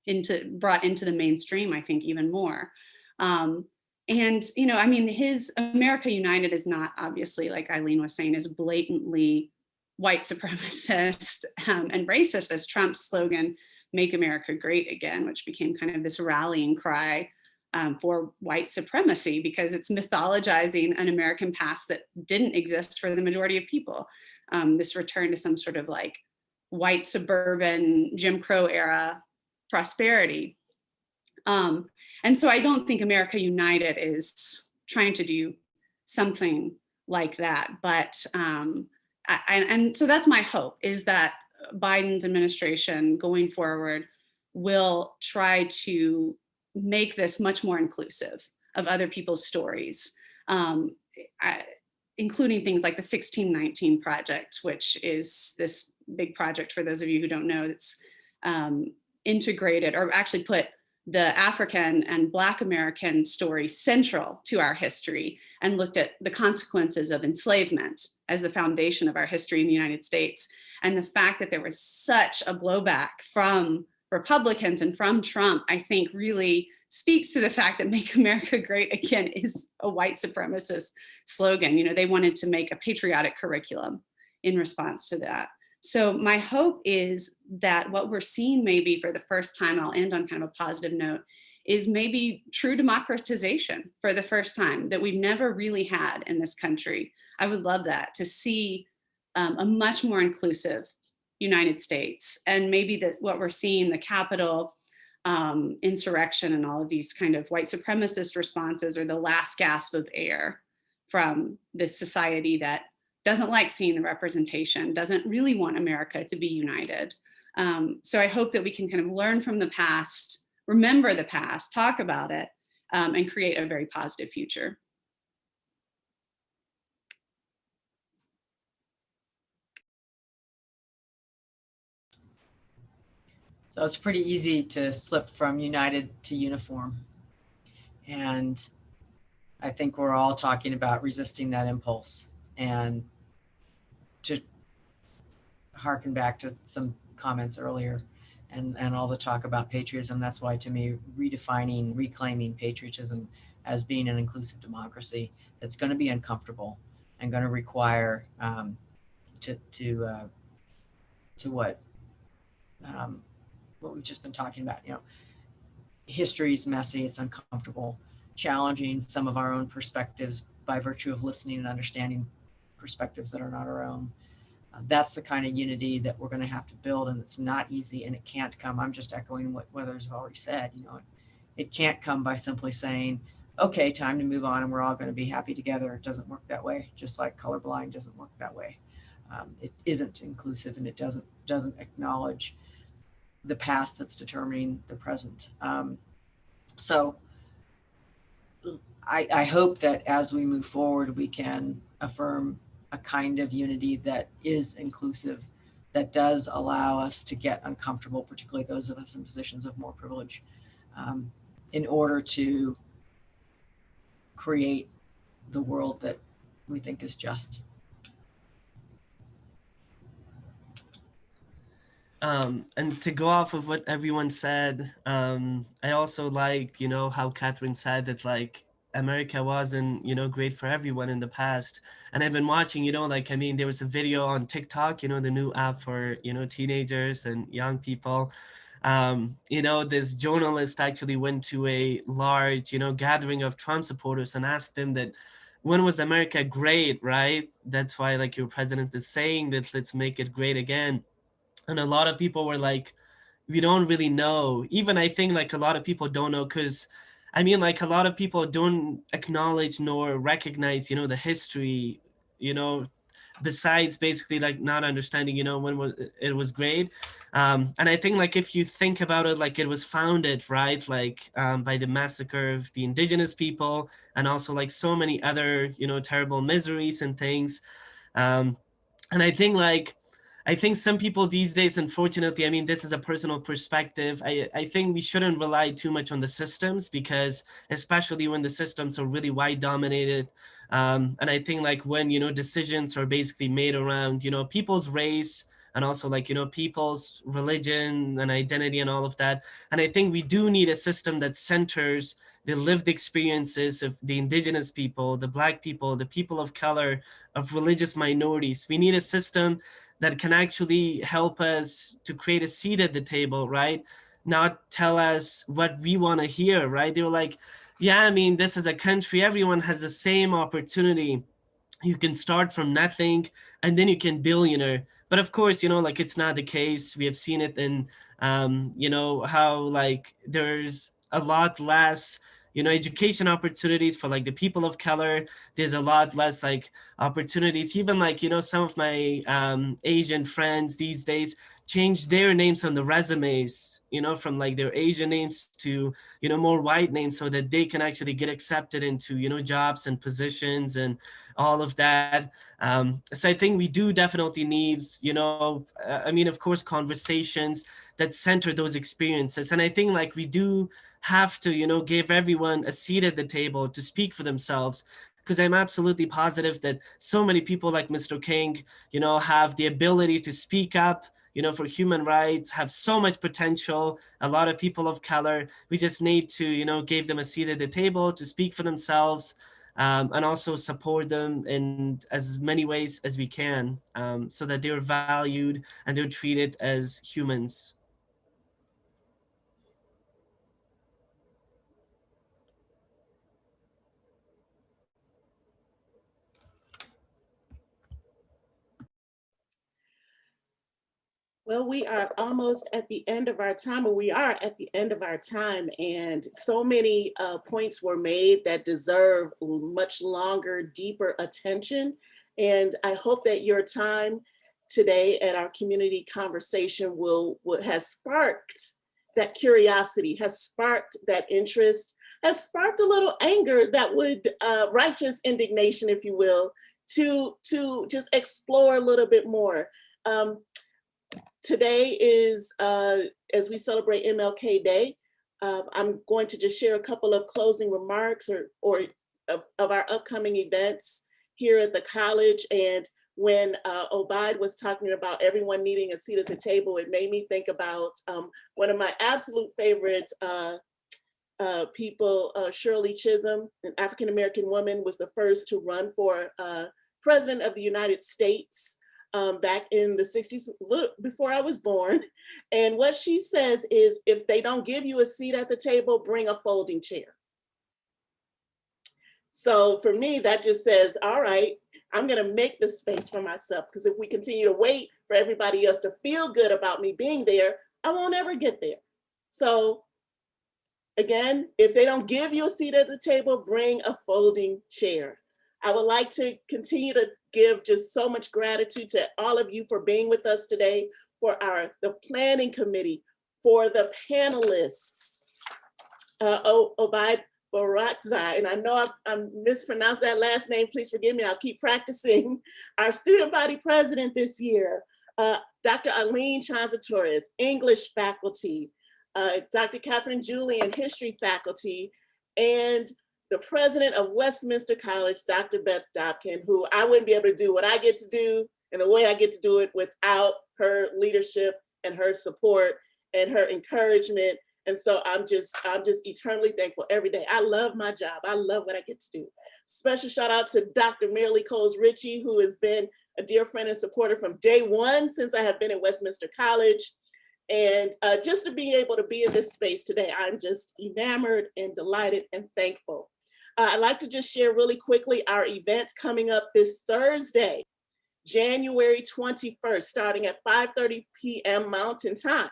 and brought into the mainstream, I think, even more. And, I mean, his America United is not, obviously, like Eileen was saying, is blatantly white supremacist and racist as Trump's slogan, "Make America Great Again," which became kind of this rallying cry for white supremacy, because it's mythologizing an American past that didn't exist for the majority of people. This return to some sort of like white suburban Jim Crow era prosperity. And so I don't think America United is trying to do something like that. But and so that's my hope, is that Biden's administration going forward will try to make this much more inclusive of other people's stories, including things like the 1619 Project, which is this big project, for those of you who don't know, that's integrated, or actually put the African and Black American story central to our history, and looked at the consequences of enslavement as the foundation of our history in the United States. And the fact that there was such a blowback from Republicans and from Trump, I think really speaks to the fact that "Make America Great Again" is a white supremacist slogan. They wanted to make a patriotic curriculum in response to that. So my hope is that what we're seeing maybe for the first time, I'll end on kind of a positive note, is maybe true democratization for the first time that we've never really had in this country. I would love that, to see a much more inclusive United States. And maybe that what we're seeing, the Capitol insurrection and all of these kind of white supremacist responses, are the last gasp of air from this society that doesn't like seeing the representation, doesn't really want America to be united. So I hope that we can kind of learn from the past, remember the past, talk about it, and create a very positive future. So it's pretty easy to slip from united to uniform. And I think we're all talking about resisting that impulse and to harken back to some comments earlier and all the talk about patriotism. That's why, to me, reclaiming patriotism as being an inclusive democracy that's going to be uncomfortable and going to require what we've just been talking about. History's messy, it's uncomfortable, challenging some of our own perspectives by virtue of listening and understanding perspectives that are not our own. That's the kind of unity that we're going to have to build, and it's not easy, and it can't come. I'm just echoing what others have already said. It can't come by simply saying, okay, time to move on and we're all going to be happy together. It doesn't work that way, just like colorblind doesn't work that way. It isn't inclusive, and it doesn't acknowledge the past that's determining the present. So I hope that as we move forward, we can affirm a kind of unity that is inclusive, that does allow us to get uncomfortable, particularly those of us in positions of more privilege, in order to create the world that we think is just. And to go off of what everyone said, I also like, how Catherine said that like America wasn't, great for everyone in the past. And I've been watching, there was a video on TikTok, the new app for, teenagers and young people. This journalist actually went to a large, gathering of Trump supporters and asked them that, when was America great, right? That's why like your president is saying that let's make it great again. And a lot of people were like, we don't really know. Even I think like a lot of people don't know, because like a lot of people don't acknowledge nor recognize, the history, besides basically like not understanding, when it was great. And I think like if you think about it, like it was founded, right, like by the massacre of the indigenous people, and also like so many other, terrible miseries and things. And I think some people these days, unfortunately, this is a personal perspective. I think we shouldn't rely too much on the systems, because especially when the systems are really white dominated. And I think like when, decisions are basically made around, people's race, and also like, people's religion and identity and all of that. And I think we do need a system that centers the lived experiences of the indigenous people, the Black people, the people of color, of religious minorities. We need a system that can actually help us to create a seat at the table, right? Not tell us what we want to hear, right? They were like, yeah, this is a country, everyone has the same opportunity. You can start from nothing and then you can billionaire. But of course, like it's not the case. We have seen it in, how like there's a lot less, education opportunities for like the people of color. There's a lot less like opportunities. Even like, some of my Asian friends these days change their names on the resumes, from like their Asian names to, more white names, so that they can actually get accepted into, jobs and positions and all of that. So I think we do definitely need, of course, conversations that center those experiences. And I think like we do have to, give everyone a seat at the table to speak for themselves, because I'm absolutely positive that so many people like Mr. King, have the ability to speak up, for human rights, have so much potential. A lot of people of color, we just need to, give them a seat at the table to speak for themselves, and also support them in as many ways as we can, so that they're valued and they're treated as humans. Well, we are almost at the end of our time, or we are at the end of our time, and so many points were made that deserve much longer, deeper attention. And I hope that your time today at our community conversation has sparked that curiosity, has sparked that interest, has sparked a little anger that would, righteous indignation, if you will, to just explore a little bit more. Today is, as we celebrate MLK Day, I'm going to just share a couple of closing remarks of our upcoming events here at the college. And when Obaid was talking about everyone needing a seat at the table, it made me think about one of my absolute favorite people, Shirley Chisholm, an African-American woman, was the first to run for president of the United States back in the 60s, before I was born. And what she says is, if they don't give you a seat at the table, bring a folding chair. So for me, that just says, all right, I'm gonna make the space for myself, because if we continue to wait for everybody else to feel good about me being there, I won't ever get there. So again, if they don't give you a seat at the table, bring a folding chair. I would like to continue to give just so much gratitude to all of you for being with us today, for the planning committee, for the panelists, Obaid Barakzai, and I know I mispronounced that last name, please forgive me, I'll keep practicing. Our student body president this year, Dr. Aline Chanza-Torres, English faculty, Dr. Catherine Julian, history faculty, and the president of Westminster College, Dr. Beth Dobkin, who I wouldn't be able to do what I get to do and the way I get to do it without her leadership and her support and her encouragement. And so I'm just eternally thankful every day. I love my job. I love what I get to do. Special shout out to Dr. Marilee Coles-Ritchie, who has been a dear friend and supporter from day one since I have been at Westminster College. And just to be able to be in this space today, I'm just enamored and delighted and thankful. I'd like to just share really quickly our event coming up this Thursday, January 21st, starting at 5:30 p.m. Mountain Time.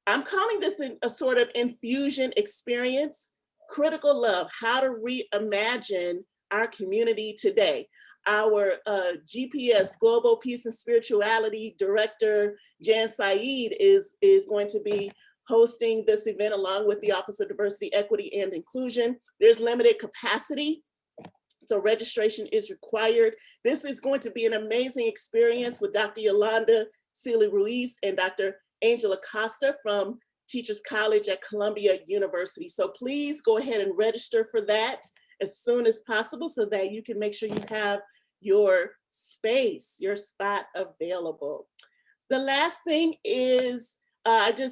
I'm calling this a sort of infusion experience, critical love, how to reimagine our community today. Our GPS, Global Peace and Spirituality Director, Jan Saeed, is going to be hosting this event along with the Office of Diversity, Equity, and Inclusion. There's limited capacity, so registration is required. This is going to be an amazing experience with Dr. Yolanda Sealy-Ruiz and Dr. Angela Costa from Teachers College at Columbia University. So please go ahead and register for that as soon as possible so that you can make sure you have your space, your spot available. The last thing is,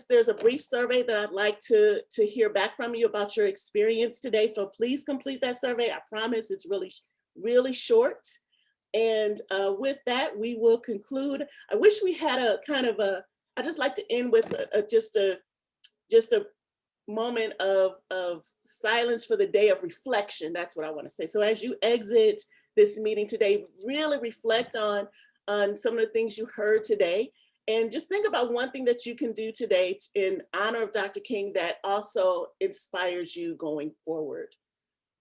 there's a brief survey that I'd like to hear back from you about your experience today. So please complete that survey. I promise it's really, really short. And with that, we will conclude. I wish we had a kind of I'd just like to end with just a moment of silence for the day of reflection. That's what I want to say. So as you exit this meeting today, really reflect on some of the things you heard today. And just think about one thing that you can do today in honor of Dr. King that also inspires you going forward.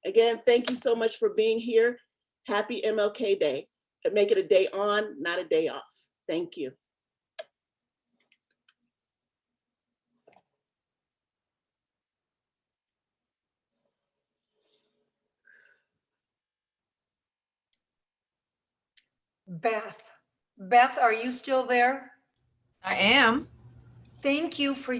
Again, thank you so much for being here. Happy MLK Day. And make it a day on, not a day off. Thank you. Beth, are you still there? I am. Thank you for